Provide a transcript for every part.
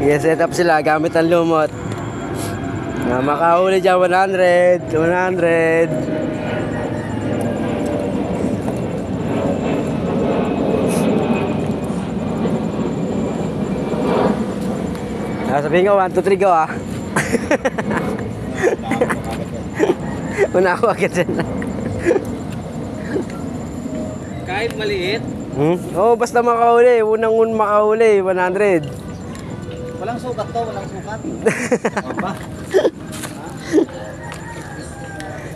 I-set up sila gamit ang lumot. Makahuli dyan 100. Sabihin ko 1, 2, 3 go ah. Una ako agad dyan. Kahit maliit? Oo, basta makahuli. Unang makahuli, 100. Walang sukat to, walang sukat.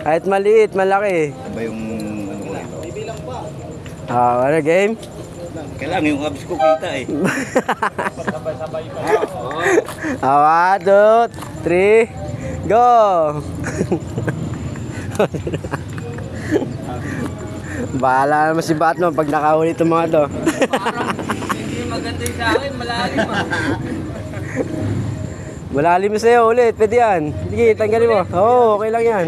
Kahit maliit, malaki. Ba yung ano ito? Bibilang pa. Ano game? Kailangan yung abs ko kita eh. Sabay-sabay pa. 1, 2, 3, go! Bahala naman si Batman pag nakahuli itong mga to. Parang hindi maganda yung sa akin, malalim ah. Malalim sa'yo ulit, pwede yan. Sige, tanggalin mo. Oo, okay lang yan.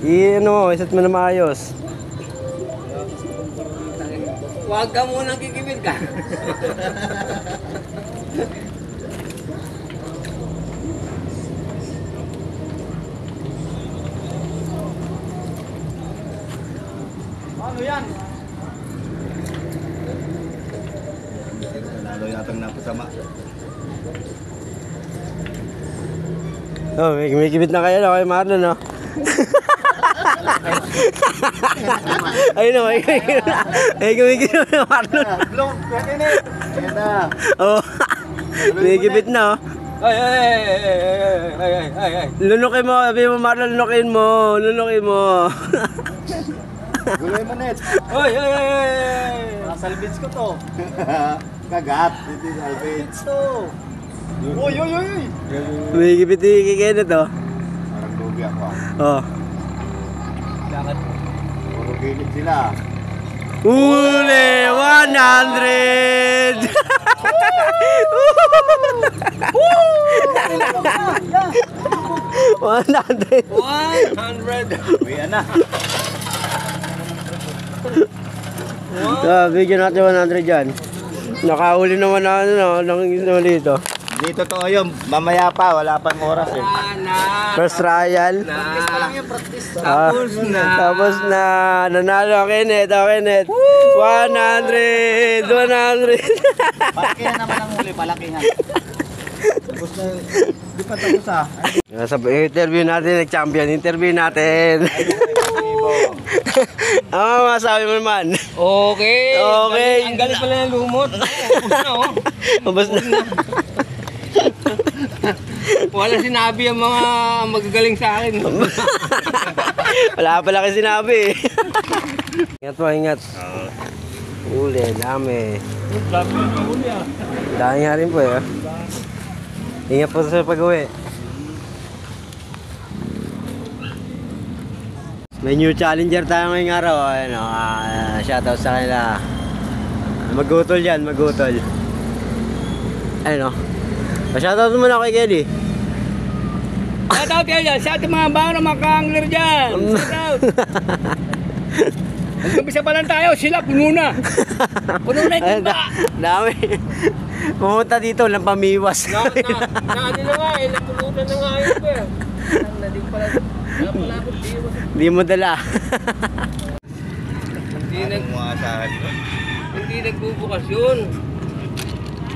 Iset mo na maayos. Huwag ka munang kikibid ka. Ano yan? Lalo yatang napasama. Oh, may kibit na kayo kay Marlon, no? Ayun na, may kibit na Marlon. Blong, pwede na. Pwede na. Oh, may kibit na, oh. Ay. Lunukin mo, sabi mo Marlon, lunukin mo. Guloy mo net. Ay. Salvage ko to. Kagat. Hindi salvage. Salvage to. Uy. May kibit ni Kenneth, oh. Parang lugi ako. Oh. Lakad. Puro gilid sila. Uli, 100! 100! 100. Uwi na. Bigyan natin 100 dyan. Nakauli naman na ng isang dito. Hindi totoo yun. Mamaya pa. Wala pang oras eh. First trial. Practice pa lang yung practice. Tapos na. Nanalo ang Kenneth. 100! 100! Palakihan naman ang huli. Palakihan. Tapos na. Di pa tapos ah. Interview natin. Nag-champion. Interview natin. Ano masabi mo naman? Okay. Okay. Ang galing pala ng lumot. Ubus na. Wala sinabi ang mga magagaling sa akin. Wala pala kasi sinabi. Ingat po, ingat. Uli, dami. Dami nga rin po eh. Ingat po sa pag-uwi. May new challenger tayo ngayong araw. Shoutout sa kanila. Magutol yan, magutol. Ayun o. Shoutout muna kay Kelly. Shoutout kayo dyan. Sa ating mga bago na makangler dyan. Shoutout. Nag-umpisa pa lang tayo. Sila puno na. Puno na yung timba. Dami. Pumunta dito, walang pamiwas. Na ano na nga eh. Napulutan na nga yun ko eh. Hindi pala. Wala pala ako. Di mo dala. Hindi nagbubukas yun.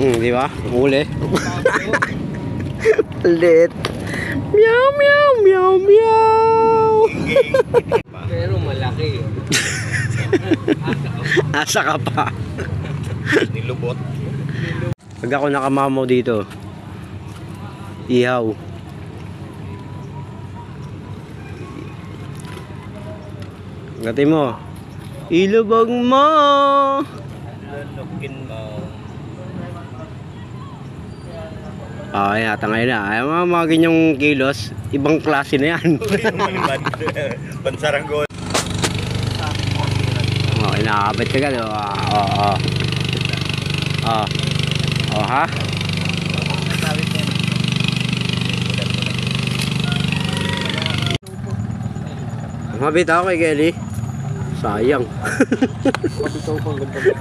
Di ba? Uli. Ulit. Meow, meow, meow, meow. Pero malaki. Asa ka pa. Nilubot. Pag ako nakamamaw dito, ihaw. Gati mo. Ilubog mo. Lulukin mo. Yata ngayon na. Ay, mga ganyang kilos, ibang klase na yan. Pansaranggon. Inakabit ka gano'n. Ha? Mabit ako kay Kelly. Sayang. Mabitaw pang ganda na.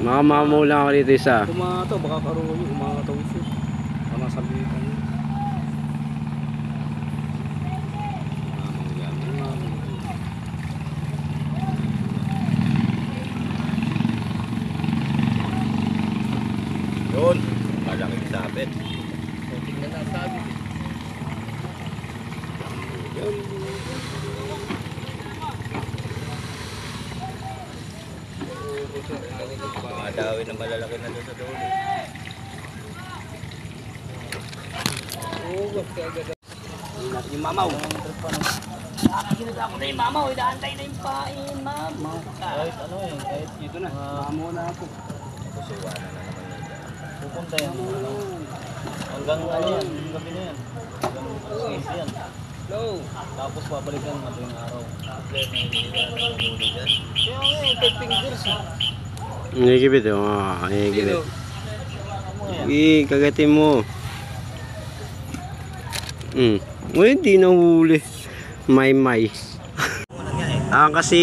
Makamamaw lang ako dito isa. Kumataw, baka karoon yung kumataw siya. Tama sabihin niya. Yun, malaking sabit. Tingnan na sabi. Madawin na malalaki na doon sa doon. Oo, kasi agad. Yung mamaw. Kinagawa ko na yung mama, inaantay na yung pain, mama. Kahit ano eh, kahit dito na. Mamo na ako. Kasi wala na naman yun. Pupunta yan. Hanggang ano yan, hanggang gabi na yan. Hanggang alas 6 yan. No. Tapos babalikan madaling araw. Kaya nga eh, 5 fingers eh. Nagigibit oh. Nagigibit. Kagatin mo. Uy, hindi nahuli. May. Kasi,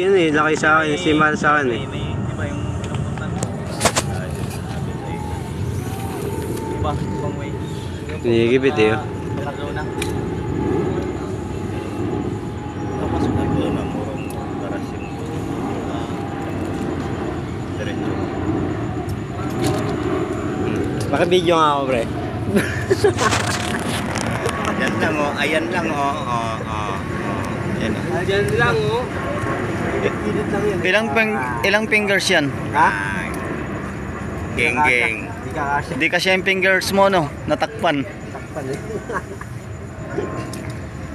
yun eh, laki sa akin. Simal sa akin eh. May iba yung pinupuntan. Iba, ibang way. Nagigibit eh. Malagaw na. Tapos nagkaw na murong karasin. Diretso. Paki-video nga ako, pre. Ayan lang oh, ayan lang oh. Ayan oh. Diyan lang, oh. Ilang fingers yan? Ha? Geng. Hindi ka kasi. Hindi kasi yung fingers mo no, natakpan. Takpan eh.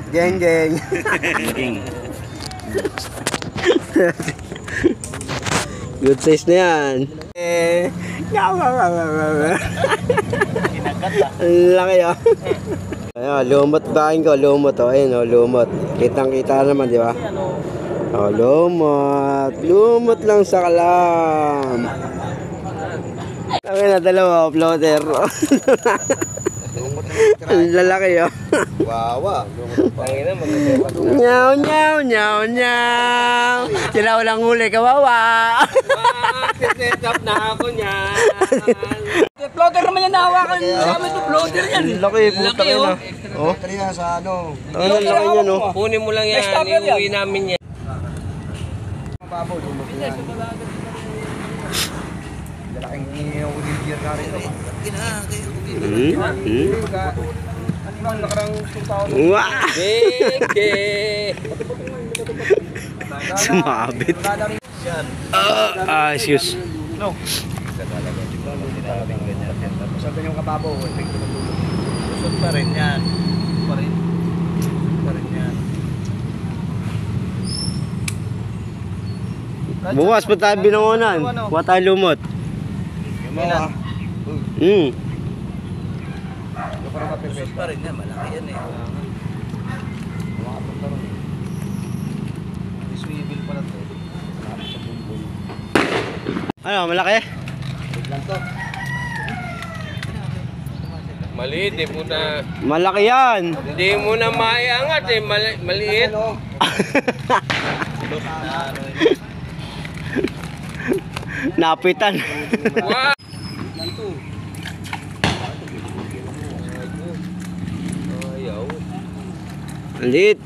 Geng. Geng. Good size na yan. Kinagat ah. Ang laki ah. Ayun, lumot bahin ko, lumot oh. Ayun oh, lumot. Kitang-kita naman, di ba? Oh, lumot. Lumot lang sa kalam. Kami na dalawa, floater. Ang lalaki oh. Wawa. Tangina, magkakita. Nyaw. Sila walang huli, kawawa. Set up na ako niyan. Floater naman yan nahawakan. Sabi ito, floater yan. Laki, puta Laki, yun oh. ah. Oh, Kaya sa ano? ang laki niya no. Kunin mo lang yan, iuwi namin yan. Babaw, lumot yan. Lalaking uli gear ka rin. Ano bang nakarang 2,000? Wah! Beke! Sumabit. Excuse. No. Sa talaga, di ba? Tinalabing ganyan. Tapos sabi yung kababaw, epekto ng tulog. Lusot pa rin yan. Pa rin yan. Bukas pa tayo binangonan. Kuha tayo lumot. Yung mga lusot pa rin yan. Malaki yan eh. Swivel pala to. Sa bumbong. Ano, malaki? Lang to. Maliit, di mo na, Malaki yan. hindi mo na maiangat eh, maliit. Napitan. Wow! Ayaw. Lit.